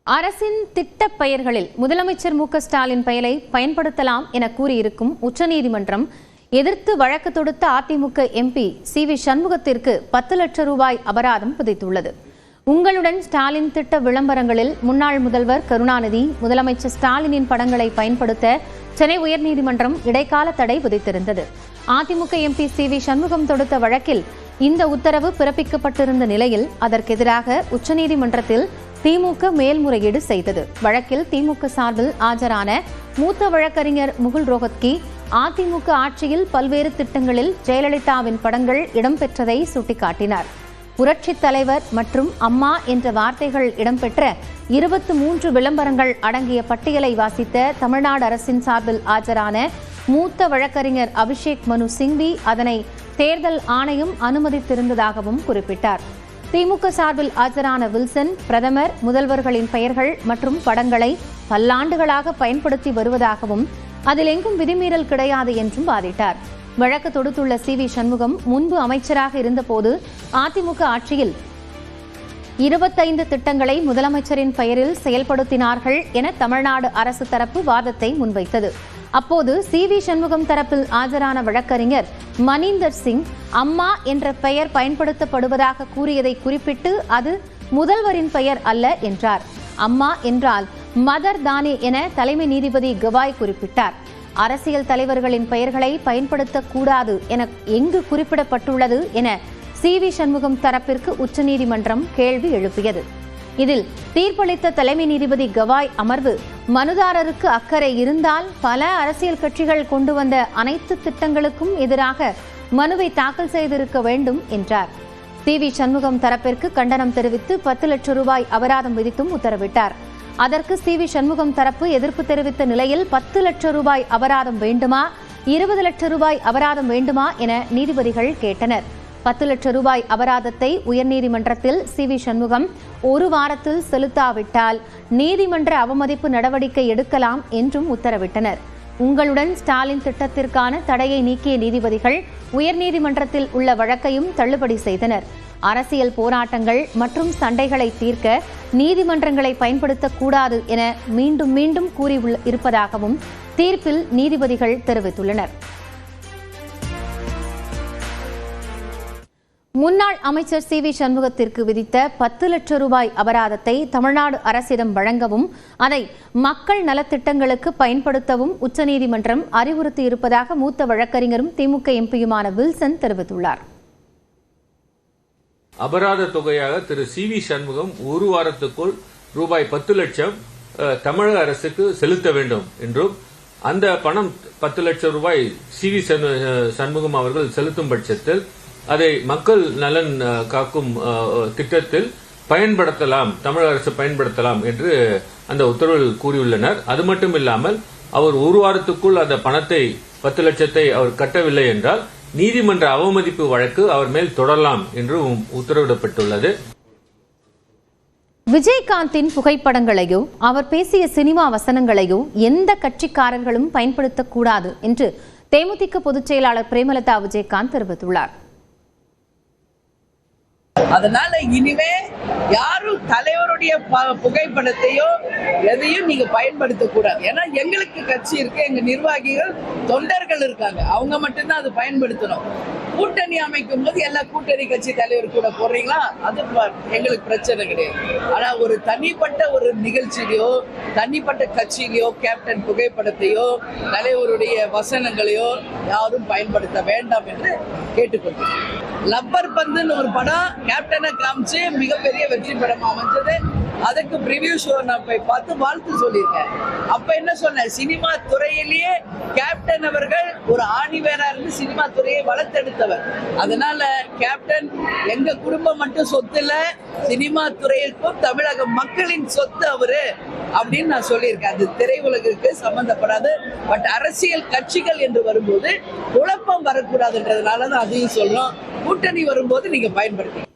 அரசின் திட்ட பெயர்களில் முதலமைச்சர் மு க ஸ்டாலின் பெயரை பயன்படுத்தலாம் என கூறியிருக்கும் உச்சநீதிமன்றம் எதிர்த்து வழக்கு தொடுத்த அதிமுக எம்பி சி.வி. சண்முகத்திற்கு 10 லட்சம் ரூபாய் அபராதம் விதித்துள்ளது. உங்களுடன் ஸ்டாலின் திட்ட விளம்பரங்களில் முன்னாள் முதல்வர் கருணாநிதி, முதலமைச்சர் ஸ்டாலினின் படங்களை பயன்படுத்த சென்னை உயர்நீதிமன்றம் இடைக்கால தடை விதித்திருந்தது. AIADMK MP C V. சண்முகம் தொடுத்த வழக்கில் இந்த உத்தரவு பிறப்பிக்கப்பட்டிருந்த நிலையில் அதற்கெதிராக உச்சநீதிமன்றத்தில் திமுக மேல்முறையீடு செய்தது. வழக்கில் திமுக சார்பில் ஆஜரான மூத்த வழக்கறிஞர் முகுல் ரோஹத்கி அதிமுக ஆட்சியில் பல்வேறு திட்டங்களில் ஜெயலலிதாவின் படங்கள் இடம்பெற்றதை சுட்டிக்காட்டினார். புரட்சித் தலைவர் மற்றும் அம்மா என்ற வார்த்தைகள் இடம்பெற்ற 23 விளம்பரங்கள் அடங்கிய பட்டியலை வாசித்த தமிழ்நாடு அரசின் சார்பில் ஆஜரான மூத்த வழக்கறிஞர் அபிஷேக் மனு சிங்வி அதனை தேர்தல் ஆணையம் அனுமதித்திருந்ததாகவும் குறிப்பிட்டார். திமுக சார்பில் ஆஜரான வில்சன் பிரதமர், முதல்வர்களின் பெயர்கள் மற்றும் படங்களை பல்லாண்டுகளாக பயன்படுத்தி வருவதாகவும் அதில் எங்கும் விதிமீறல் கிடையாது என்றும் வாதிட்டார். வழக்கு தொடுத்துள்ள சி.வி. சண்முகம் முன்பு அமைச்சராக இருந்தபோது அதிமுக ஆட்சியில் 25 திட்டங்களை முதலமைச்சரின் பெயரில் செயல்படுத்தினார்கள் என தமிழ்நாடு அரசு தரப்பு வாதத்தை முன்வைத்தது. அப்போது சி.வி. சண்முகம் தரப்பில் ஆஜரான வழக்கறிஞர் மணீந்தர் சிங் அம்மா என்ற பெயர் பயன்படுத்தப்படுவதாக கூறியதை குறிப்பிட்டு அது முதல்வரின் பெயர் அல்ல என்றார். அம்மா என்றால் மதர் தானே என தலைமை நீதிபதி கவாய் குறிப்பிட்டார். அரசியல் தலைவர்களின் பெயர்களை பயன்படுத்தக்கூடாது என எங்கு குறிப்பிடப்பட்டுள்ளது என சி.வி. சண்முகம் தரப்பிற்கு உச்சநீதிமன்றம் கேள்வி எழுப்பியது. இதில் தீர்ப்பளித்த தலைமை நீதிபதி கவாய் அமர்வு, மனுதாரருக்கு அக்கறை இருந்தால் பல அரசியல் கட்சிகள் கொண்டு வந்த அனைத்து திட்டங்களுக்கும் எதிராக மனுவை தாக்கல் செய்திருக்க வேண்டும் என்றார். சி.வி. சண்முகம் தரப்பிற்கு கண்டனம் தெரிவித்து 10 லட்சம் ரூபாய் அபராதம் விதித்தும் உத்தரவிட்டார். அதற்கு சி.வி. சண்முகம் தரப்பு எதிர்ப்பு தெரிவித்த நிலையில் 10 லட்சம் ரூபாய் அபராதம் வேண்டுமா, 20 லட்சம் ரூபாய் அபராதம் வேண்டுமா என நீதிபதிகள் கேட்டனர். 10 லட்சம் ரூபாய் அபராதத்தை உயர்நீதிமன்றத்தில் சி.வி. சண்முகம் ஒரு வாரத்தில் செலுத்தாவிட்டால் நீதிமன்ற அவமதிப்பு நடவடிக்கை எடுக்கலாம் என்றும் உத்தரவிட்டனர். உங்களுடன் ஸ்டாலின் திட்டத்திற்கான தடையை நீக்கிய நீதிபதிகள் உயர்நீதிமன்றத்தில் உள்ள வழக்கையும் தள்ளுபடி செய்தனர். அரசியல் போராட்டங்கள் மற்றும் சண்டைகளை தீர்க்க நீதிமன்றங்களை பயன்படுத்தக்கூடாது என மீண்டும் மீண்டும் கூறி இருப்பதாகவும் தீர்ப்பில் நீதிபதிகள் தெரிவித்துள்ளனர். முன்னாள் அமைச்சர் சி.வி. சண்முகத்திற்கு விதித்த 10 லட்சம் ரூபாய் அபராதத்தை தமிழ்நாடு அரசிடம் வழங்கவும் அதை மக்கள் நலத்திட்டங்களுக்கு பயன்படுத்தவும் உச்சநீதிமன்றம் அறிவுறுத்தியிருப்பதாக மூத்த வழக்கறிஞரும் திமுக எம்பியுமான வில்சன் தெரிவித்துள்ளார். அபராத தொகையாக திரு சி.வி. சண்முகம் ஒரு வாரத்துக்குள் ரூபாய் 10 லட்சம் தமிழக அரசுக்கு செலுத்த வேண்டும் என்றும் அந்த பணம் 10 லட்சம் ரூபாய் சி.வி. சண்முகம் அவர்கள் செலுத்தும் பட்சத்தில் அதை மக்கள் நலன் காக்கும் திட்டத்தில் பயன்படுத்தலாம், தமிழக அரசு பயன்படுத்தலாம் என்று அந்த உத்தரவில் கூறியுள்ளனர். அது மட்டும் இல்லாமல் அவர் ஒரு வாரத்துக்குள் அந்த பணத்தை 10 லட்சத்தை அவர் கட்டவில்லை என்றால் நீதிமன்ற அவமதிப்பு வழக்கு அவர் மேல் தொடரலாம் என்று உத்தரவிடப்பட்டுள்ளது. விஜயகாந்தின் புகைப்படங்களையோ அவர் பேசிய சினிமா வசனங்களையோ எந்த கட்சிக்காரர்களும் பயன்படுத்தக்கூடாது என்று தேமுதிக பொதுச் செயலாளர் பிரேமலதா விஜயகாந்த் தெரிவித்துள்ளார். அதனால இனிமே யாரும் தலைவருடைய புகைப்படத்தையோ எதையும் நீங்க பயன்படுத்த கூடாது. ஏன்னா எங்களுக்கு கட்சி இருக்கு, எங்க நிர்வாகிகள் தொண்டர்கள் இருக்காங்க, அவங்க மட்டும்தான் அது பயன்படுத்தணும். கூட்டணி அமைக்கும் போது எல்லா கூட்டணி கட்சி தலைவர் கூட போடுறீங்களா, அது எங்களுக்கு பிரச்சனை கிடையாது. ஆனா ஒரு தனிப்பட்ட ஒரு நிகழ்ச்சியிலையோ தனிப்பட்ட கட்சியிலையோ கேப்டன் புகைப்படத்தையோ தலைவருடைய வசனங்களையோ யாரும் பயன்படுத்த வேண்டாம் என்று கேட்டுக்கொள்கிறேன். லப்பர் பந்துன்னு ஒரு படம் கேப்டனை காமிச்சு மிகப்பெரிய வெற்றி படம் அமைஞ்சது. அதுக்கு பிரிவியூ ஷோ நான் போய் பார்த்து வாழ்த்து சொல்லியிருக்கேன். அப்ப என்ன சொன்னேன், சினிமா துறையிலேயே கேப்டன் அவர்கள் ஒரு ஆணிவேரா இருந்து சினிமா துறையை வளர்த்தெடுத்தவர். அதனால கேப்டன் எங்க குடும்பம் மட்டும் சொத்து இல்ல, சினிமா துறைக்கும் தமிழக மக்களின் சொத்து அவரு அப்படின்னு நான் சொல்லியிருக்கேன். அது திரையுலகிற்கு சம்பந்தப்படாது. பட் அரசியல் கட்சிகள் என்று வரும்போது குழப்பம் வரக்கூடாதுன்றதுனால தான் அதையும் சொல்றோம். கூட்டணி வரும்போது நீங்க பயன்படுத்தி